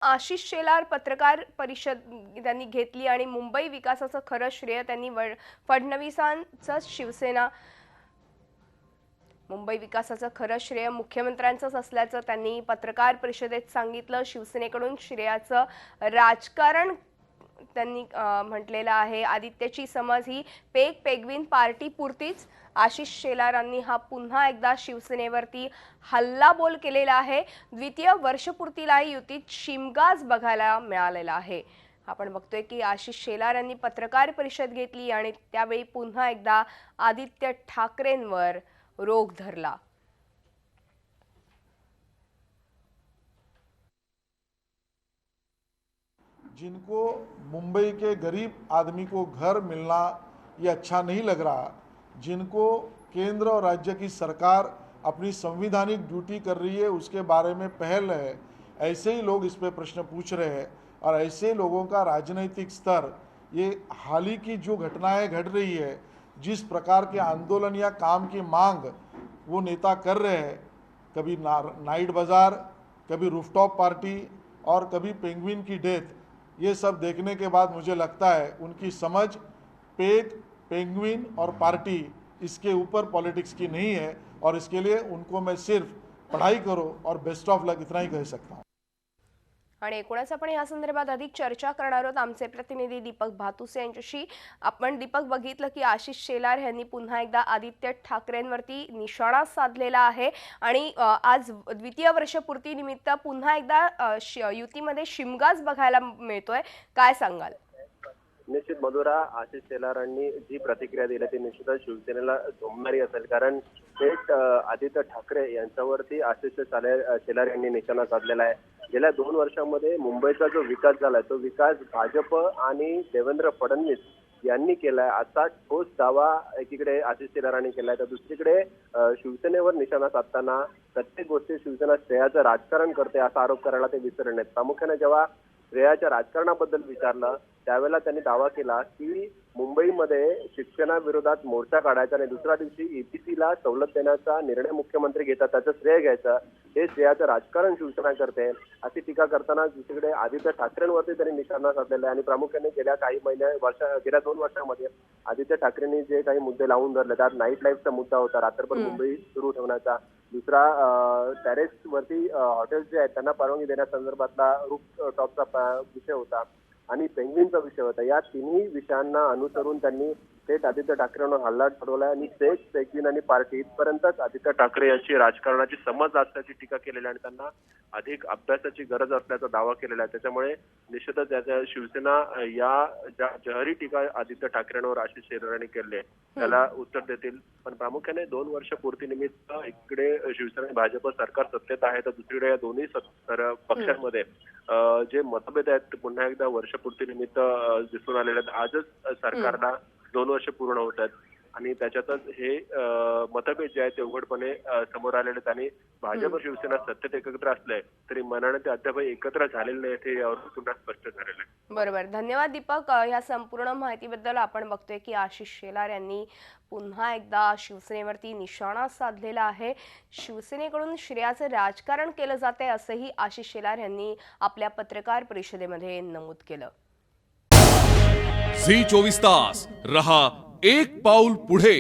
आशिष शेलार पत्रकार परिषद त्यांनी घेतली आणि मुंबई विकासाचं खरं श्रेय त्यांनी फडणवीसांचं शिवसेना मुंबई विकासाचं खरं श्रेय मुख्यमंत्र्यांचंच असल्याचं त्यांनी पत्रकार परिषदेत सांगितलं। शिवसेनेकडून श्रेयाचं राजकारण त्यांनी म्हटलेलं आहे। आदित्यची समज ही पेगविन पार्टी पुरतीच। आशिष शेलारांनी हा पुन्हा एकदा शिवसेनेवरती हल्लाबोल केलेला आहे। द्वितीय वर्षपूर्तीला युतीत शिमगाज बघायला मिळालेला आहे। आपण बघतोय की आशिष शेलार यांनी पत्रकार परिषद घेतली आणि त्यावेळी पुन्हा एकदा आदित्य ठाकरेंवर रोख धरला। जिनको मुंबई के गरीब आदमी को घर मिलना ये अच्छा नहीं लग रहा, जिनको केंद्र और राज्य की सरकार अपनी संविधानिक ड्यूटी कर रही है उसके बारे में पहल है, ऐसे ही लोग इस पे प्रश्न पूछ रहे हैं। और ऐसे लोगों का राजनीतिक स्तर, ये हाल ही की जो घटनाएं घट रही है, जिस प्रकार के आंदोलन या काम की मांग वो नेता कर रहे हैं, कभी नाइट बाज़ार, कभी रूफटॉप पार्टी और कभी पेंगुइन की डेथ, ये सब देखने के बाद मुझे लगता है उनकी समझ पेंगुइन और पार्टी इसके ऊपर पॉलिटिक्स की नहीं है। और इसके लिए उनको मैं सिर्फ पढ़ाई करो और बेस्ट ऑफ लक इतना ही कह सकता हूँ। आणि एकूणच आपण या संदर्भात अधिक चर्चा करणार आहोत आमचे प्रतिनिधी दीपक भातुसे यांच्याशी। आपण दीपक बघितलं की आशिष शेलार यांनी पुन्हा एकदा आदित्य ठाकरेंवरती निशाणा साधलेला आहे आणि आज द्वितीय वर्षपूर्ती निमित्त पुन्हा एकदा युतीमध्ये शिमगाज बघायला मिळतोय। काय सांगाल? निश्चित मधुरा, आशिष शेलारांनी जी प्रतिक्रिया दिली ती निश्चितच शिवसेनेला झोंबणारी असेल, कारण थेट आदित्य ठाकरे यांच्यावरती आशिष शेलार यांनी निशाणा साधलेला आहे। गेल्या 2 वर्षांमध्ये मुंबईचा जो विकास झालाय तो विकास भाजप आणि देवेंद्र फडणवीस यांनी केलाय असा ठोस दावा एकीकडे आशिष शेलारांनी केलाय, तर दुसरीकडे शिवसेनेवर निशाणा साधताना प्रत्येक गोष्टी शिवसेना श्रेयाचं राजकारण करते असा आरोप करायला ते विसरले नाहीत। प्रामुख्याने जेव्हा श्रेयाच्या राजकारणाबद्दल विचारलं त्यावेळेला त्यांनी दावा केला की मुंबईमध्ये शिक्षणाविरोधात मोर्चा काढायचा आणि दुसऱ्या दिवशी ईपीसीला सवलत देण्याचा निर्णय मुख्यमंत्री घेतात, त्याचं श्रेय घ्यायचं, हे श्रेयाचं राजकारण शिवसेना करते अशी टीका करताना दुसरीकडे आदित्य ठाकरेंवरती त्यांनी निशाणा साधलेला आहे। आणि प्रामुख्याने गेल्या गेल्या 2 वर्षांमध्ये आदित्य ठाकरेंनी जे काही मुद्दे लावून धरले त्यात नाईट लाईफचा मुद्दा होता, रात्रभर मुंबई सुरू ठेवण्याचा, दुसरा टेरेसवरती हॉटेल्स जे आहेत त्यांना परवानगी देण्यासंदर्भातला रूफ टॉपचा विषय होता आणि पेंग्विनचा विषय होता। या तिन्ही विषयांना अनुसरून त्यांनी थेट आदित्य ठाकरेंवर हल्ला ठरवला आणि पेंग्विन आणि पार्टी इथपर्यंतच आदित्य ठाकरे यांची राजकारणाची समज असल्याची टीका केलेली आणि त्यांना अधिक अभ्यासाची गरज असल्याचा दावा केलेला आहे। त्याच्यामुळे निश्चितच याच्या शिवसेना या ज्या जहरी टीका आदित्य ठाकरेंवर आशिष शेलारांनी केले त्याला उत्तर देतील। पण प्रामुख्याने 2 वर्षपूर्तीनिमित्त इकडे शिवसेना आणि भाजप सरकार सत्तेत आहे, तर दुसरीकडे या दोन्ही पक्षांमध्ये जे मतभेद आहेत पुन्हा एकदा वर्षपूर्तीनिमित्त दिसून आलेले आहेत। आजच सरकारला 2 वर्ष पूर्ण होत आहेत आणि त्याच्यातच हे मतभेद जे आहेत ते उघडपणे समोर आलेले आहेत आणि भाजप शिवसेना सत्तेत एकत्र असले तरी मनाने ते अद्याप एकत्र झालेले नाहीत, हे यावर पुन्हा स्पष्ट झालेलं आहे। बरोबर, धन्यवाद दीपक या संपूर्ण माहितीबद्दल। आपण बघतोय की आशिष शेलार यांनी पुन्हा एकदा शिवसेनेवरती निशाणा साधलेला आहे। शिवसेनेकडून श्रेयाचं राजकारण केलं जाते असंही आशिष शेलार यांनी आपल्या पत्रकार परिषदेमध्ये नमूद केलं। झी 24 तास रहा एक पाऊल पुढे।